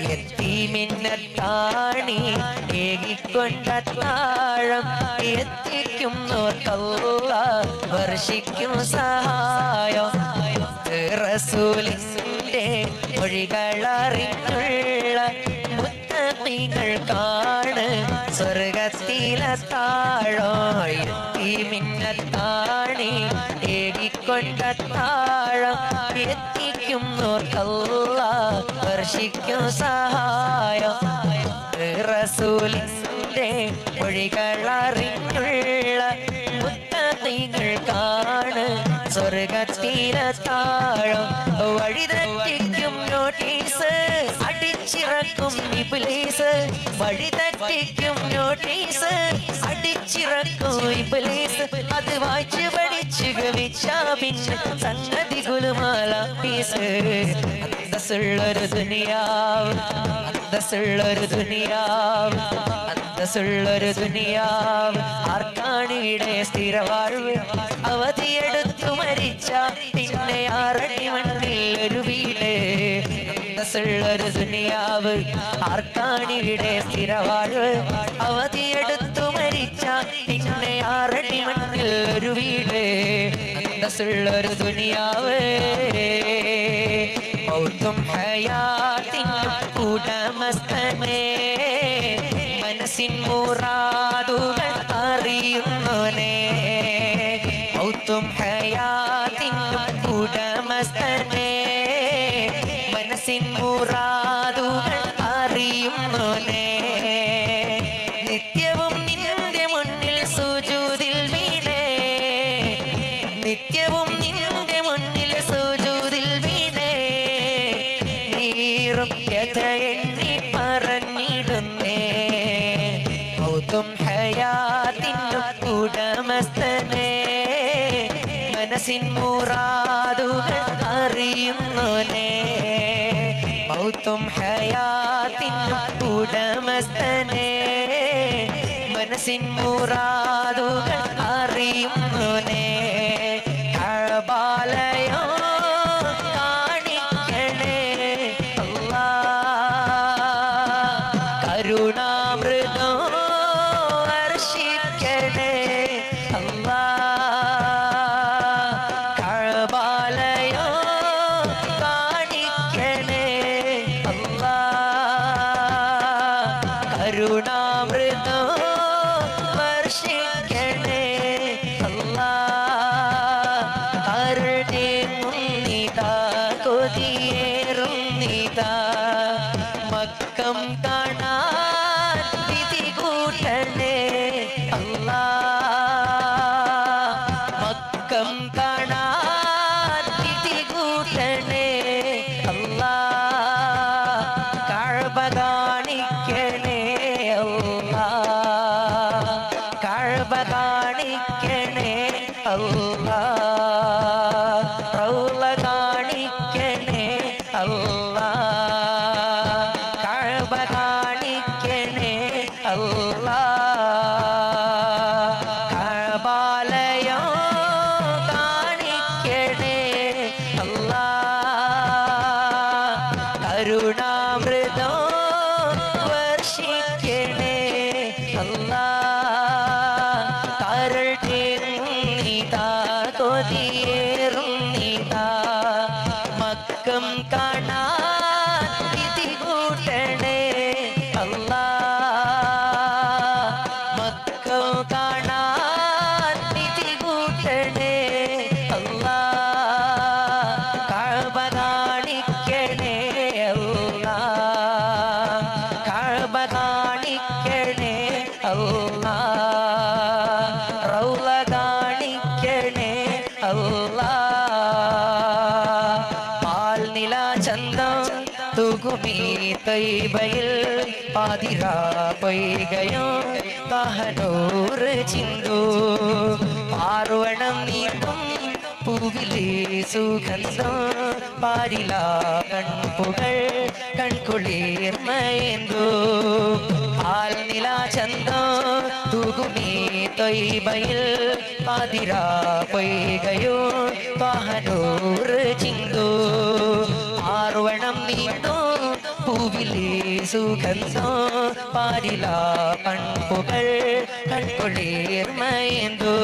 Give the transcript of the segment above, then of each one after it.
യത്തീമിന്നത്താണി ഏകിക്കൊണ്ട താഴം എത്തിക്കുന്നോർക്കല്ലാഹ് വർഷിക്കും സഹായം. റസൂലിന്റെ മൊഴികളറിഞ്ഞുള്ള മുത്തഖീകൾക്കാണ് സ്വർഗത്തിലെ താഴം. യത്തീമിന്നത്താണി ഏകിക്കൊണ്ട താഴം എത്തിക്കുന്നോർക്കല്ലാഹ് വർഷിക്കും സഹായം. റസൂലിന്റെ മൊഴികളറിഞ്ഞുള്ള മുത്തഖീകൾക്കാണ് സ്വർഗത്തിലെ താഴം. വഴിതെറ്റിക്കും നോട്ടീസ് അടിച്ചിറക്കും ഇബ്ലീസ്. വഴിതെറ്റിക്കും നോട്ടീസ് അടിച്ചിറക്കും ഇബ്ലീസ്. അത് വായിച്ച് പഠിച്ച് ഗമിച്ചാ പിന്നെ സംഗതി ഗുലുമാല പീസ്. അന്തസ്സുള്ളൊരു ദുനിയാവ്, അന്തസ്സുള്ളൊരു ദുനിയാവ്, അന്തസ്സുള്ളൊരു ദുനിയാവ്. ആർക്കാണിവിടെ സ്ഥിരവാഴ്വ്? അവധിയെടുത്തു മരിച്ച പിന്നെ ആറടി മണ്ണിൽ ഒരു വീട്. അന്തസ്സുള്ളൊരു ദുനിയാവ്. ആർക്കാണിവിടെ സ്ഥിരവാഴ്വ്? അവധിയെടുത്തു മരിച്ച പിന്നെ ആറടി മണ്ണിൽ ഒരു വീട്. അന്തസ്സുള്ളൊരു ദുനിയാവ്. മൗത്തും ഹയാത്തിനും ഉടമസ്ഥനേ, മനസ്സിൻ മുറാദുകൾ അറിയുന്നോനേ. മൗത്തും ഹയാത്തിനും ഉടമസ്ഥനേ, മനസ്സിൻ മുറാദുകൾ അറിയുന്നോനേ. നിത്യവും നിന്റെ മുന്നിൽ സുജൂദിൽ വീണേ, നിത്യവും നിന്റെ മുന്നിൽ സുജൂദിൽ വീണേ. നീറും കഥ എണ്ണി പറഞ്ഞിടുന്നേ. മൗത്തും ഹയാത്തിനും ഉടമസ്ഥനേ, മനസ്സിൻ മുറാദുകൾ അറിയുന്നോനേ. മൗത്തും ഹയാത്തിനും ഉടമസ്ഥനേ, മനസ്സിൻ മുറാദുകൾ അറിയുന്നോനേ. കഅബാലയോ കാണിക്കണേ അല്ലാഹ്, കരുണാമൃതോ വർഷിക്കണേ അല്ലാഹ്. കഅബാലയോ കാണിക്കണേ അല്ലാഹ്, കരുണാമൃതോ വർഷിക്കണേ അല്ലാഹ്. അരുളേമുന്നിതാ കൊതിയേറുന്നിതാ, മക്കം കാണാൻ വിധി കൂട്ടണേ അല്ലാഹ്. മക്കം കാണാൻ വിധി കൂട്ടണേ അല്ലാഹ്. കഅബ കാണിക്കണേ അല്ലാഹ്, കഅബ കാണിക്കണേ അല്ലാഹ്. റൗള കാണിക്കണേ അല്ലാഹ്, കഅബ കാണിക്കണേ അല്ലാഹ്. കഅബാലയോ കാണിക്കണേ അല്ലാഹ്, കരുണാമൃതോ വർഷിക്കണേ അല്ലാഹ്. കരൾ തേറുന്നിതാ കൊതിയേറുന്നിതാ, മക്കം കാണാൻ വിധി കൂട്ടണേ അല്ലാഹ്. മക്കം കാണാൻ വിധി കൂട്ടണേ അല്ലാഹ്. കഅബ കാണിക്കണേ അല്ലാഹ്, കഅബ കാണിക്കണേ അല്ലാഹ്. റൗള കാണിക്കണേ അല്ലാഹ്. പാൽനില ചന്തം തുകുമീ തൈബയിൽ പാതിരാ പൊയ്കയോ കഹനൂറ് ചിന്തു. പാർവണം നീക്കും പൂവിലേ സുഗന്ധം പാരില കൺപുകൾ കൺകുളിർമയേന്തു. പാൽനില ചന്തം തുകുമീ തൊയ്ബയിൽ പാതിരാ പൊയ്കയോ കഹനൂറ് ചിന്തു. പാർവണം നീക്കും പൂവിലേ സുഗന്ധം പാരിലാ പൺപുകൾ കൺകുളിർമയേന്തോ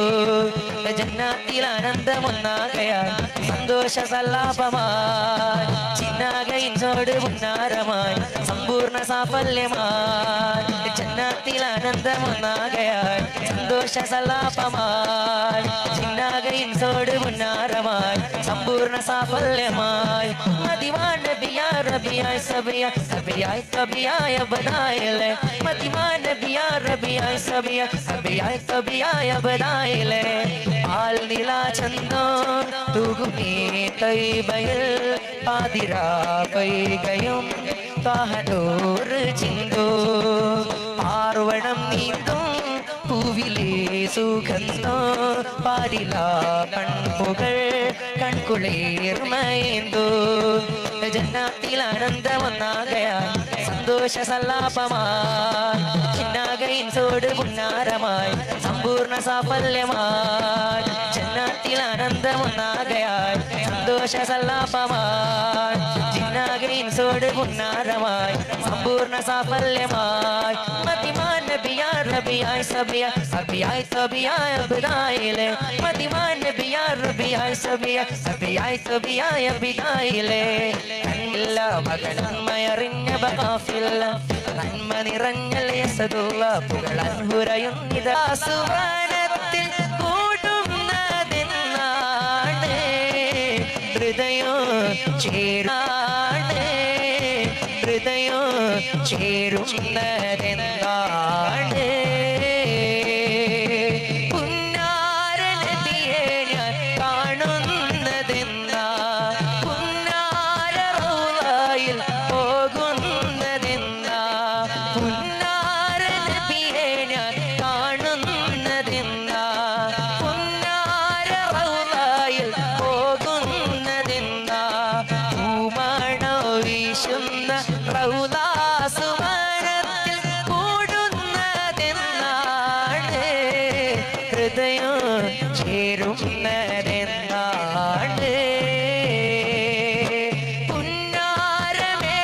ജന്നാത്തിൽ ആനന്ദമൊന്നാകയാൽ സന്തോഷ സല്ലാപമായി ചിന്നാകയിൻസോട് പുന്നാരമായി സമ്പൂർണ്ണ സാഫല്യമായി ജന്നാത്തിൽ ആനന്ദമൊന്നാകയാൽ സന്തോഷ സല്ലാപമായി ചിന്നാകയിൻസോട് പുന്നാരമായി സമ്പൂർണ്ണ സാഫല്യമായി മതിവാൻ നബിയാ റബിയായി സബിയായി സബിയായി സബിയായ ബദായിലെ മതിവാൻ നബിയാ റബിയായി സബിയായി സബിയായി സബിയായ ബദായിലെ ആൽ നിലാചന്തോ തൂകുമേ തൈബയിൽ പാതിരാ പൈകയും താഹനൂർ ചിന്തോ പാർവണം നീന്തും പൂവിലേ സുഗന്ധോ പാരിലാ കൺപുകൾ കൺകുളിർമയേന്തോ ജന്നാത്തിൽ ആനന്ദമൊന്നാകയാൽ സന്തോഷ സല്ലാപമായി ചിന്നാകയിൻസോട് പുന്നാരമായി സമ്പൂർണ്ണ സാഫല്യമായി ജന്നാത്തിൽ ആനന്ദമൊന്നാകയാൽ സന്തോഷ സല്ലാപമായി ചിന്നാകയിൻസോട് പുന്നാരമായി സമ്പൂർണ്ണ സാഫല്യമായി മതിമാൻ നബിയാ റബിയായി സബിയായി സബിയായി സബിയായ ബദായിലെ മതിമാൻ നബിയാ റബിയായി സബിയായി സബിയായി സബിയായ ബദായിലെ കണ്ണില്ല മകനന്മയറിഞ്ഞ ബഖാഫില്ല നന്മ നിറഞ്ഞ ലേസദുള്ള പുകളൻ ഹുരയുന്നിതാ സുവനത്തിൽ കൂടുന്നതെന്നാണ് ഹൃദയോ ചേരാണ് ഹൃദയോ ചേരുന്നതെന്താണ് പുന്നാര നബിയെ ഞാൻ കാണുന്നതെന്നാ പുന്നാര റൗളയിൽ പോകുന്നതെന്നാ പുന്നാര നബിയെ ഞാൻ കാണുന്നതെന്നാ പുന്നാര റൗളയിൽ പോകുന്നതെന്നാ പൂമണോ വീശുന്ന റൗള സുവനത്തിൽ കൂടുന്നതെന്നാണ് ഹൃദയോ ചേരുന്നതെന്നാണ് പുന്നാരമേ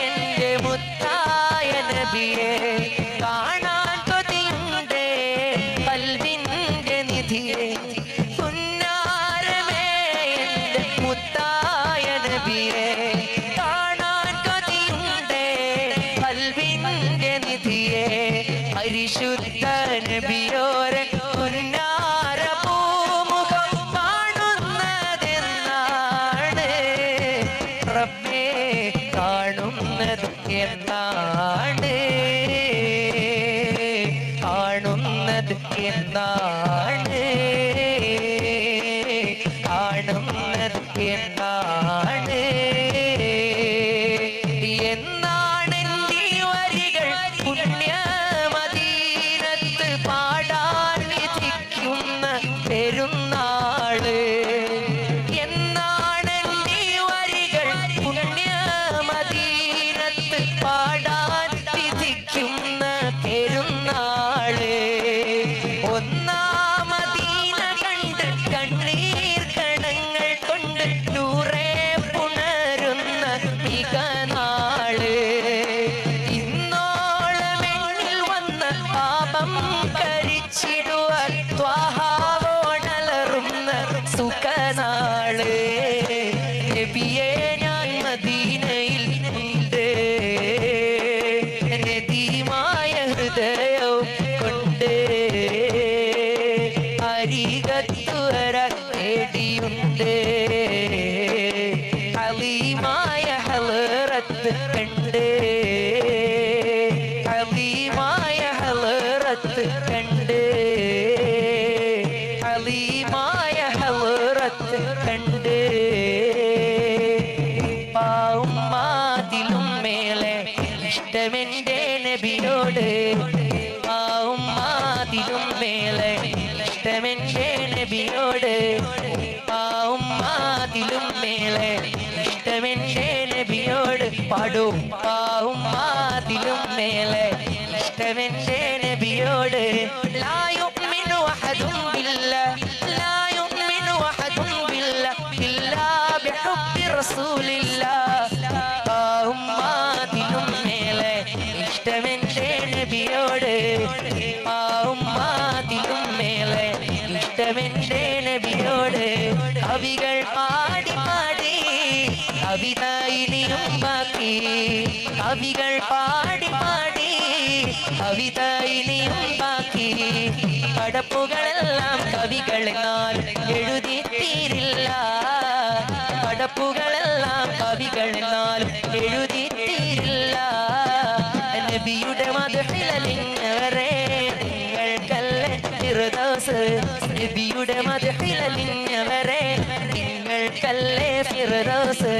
എൻ്റെ മുത്തായ നബിയെ കാണാൻ കൊതിയുണ്ടേ കൽവിൻ്റെ നിധിയെ പുന്നാരമേ എൻ്റെ മുത്തായ നബിയെ കാണാൻ കൊതിയുണ്ടേ കൽവിൻ്റെ നിധിയെ പരിശുദ്ധ നബിയോരെ പുന്നാര പൂമുഖം കാണുന്നതെന്നാണ് റബ്ബേ കാണുന്നത് എന്നാണ് കാണുന്നത് എന്നാണ് കാണുന്നത് എന്നാണ് എന്നാണ് എൻ്റെ വരികൾ പുണ്യമദീനത്ത് പാടാൻ വിധിക്കുന്ന പെരുന്നാള് എന്നാണ് എൻ്റെ വരികൾ പുണ്യമദീനത്ത് പാടാൻ വിധിക്കുന്ന പെരുന്നാള് ഒന്നാമദീന കണ്ട് കണ്ണീർ കണങ്ങൾ കൊണ്ട് നൂറേ പുണരുന്ന മികനാള് ഇന്നോളമെന്നിൽ വന്ന പാപം കരിച്ചിടുവാൻ ത്വാഹാവോടലറുന്ന സുഖനാള് നബിയെ ഞാൻ മദീനയിൽ ഉണ്ട് നദീമായ ഹൃദയവും കൊണ്ട് അരികത്തു വരാൻ പേടിയുണ്ട് അലീമായ ഹലറത്ത് കണ്ട് അലീമായ ഹലറത്ത് കണ്ട് അലീമായ ഹലറത്ത് കണ്ട് പാവുമാതിലും മേലെ ഇഷ്ടമെന്റെ നബിയോട് പാവുമാതിലും മേലെ ഇഷ്ടമെന്റെ നബിയോട് പാവുമാതിലും മേലെ ഇഷ്ടമെന്റെ നബിയോട് പാടും പാവുമാതിലും മേലെ ഇഷ്ടമെന്റെ നബിയോട് ലാ യുഅ്മിനു അഹദും ബില്ലാഹ് ലാ യുഅ്മിനു അഹദും ബില്ലാഹ് ഇല്ലാ ബിഹുബ്ബി റസൂലില്ലാഹ് പാവുമാതിലും കവികൾ പാടി പാടി കവിത ഇനിയും ബാക്കി പടപ്പുകളെല്ലാം കവികളെന്നാൽ എഴുതി തീരില്ല പടപ്പുകളെല്ലാം കവികളെന്നാൽ എഴുതി തീരില്ല നബിയുടെ മദ്ഹിലലിഞ്ഞവരെ നിങ്ങൾക്കല്ലേ ഫിർദൗസ് നബിയുടെ മദ്ഹിലലിഞ്ഞവരെ നിങ്ങൾക്കല്ലേ ഫിർദൗസ്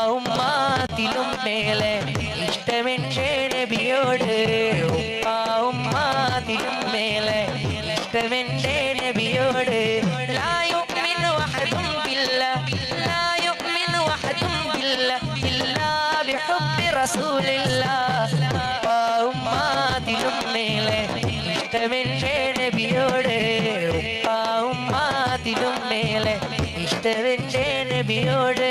ഉമ്മാത്തിലും മേലെ ഇഷ്ടമെൻ്റെ നബിയോട് ഉമ്മാത്തിലും മേലെ ഇഷ്ടമെൻ്റെ നബിയോട് ലാ യുഅ്മിനു അഹദും ബില്ലാഹ് ലാ യുഅ്മിനു അഹദും ബില്ലാഹ് ഇല്ലാ ബിഹുബ്ബി റസൂലില്ലാഹ് ഉമ്മാത്തിലും മേലെ ഇഷ്ടമെൻ്റെ നബിയോട് ഉമ്മാത്തിലും മേലെ ഇഷ്ടമെൻ്റെ നബിയോട്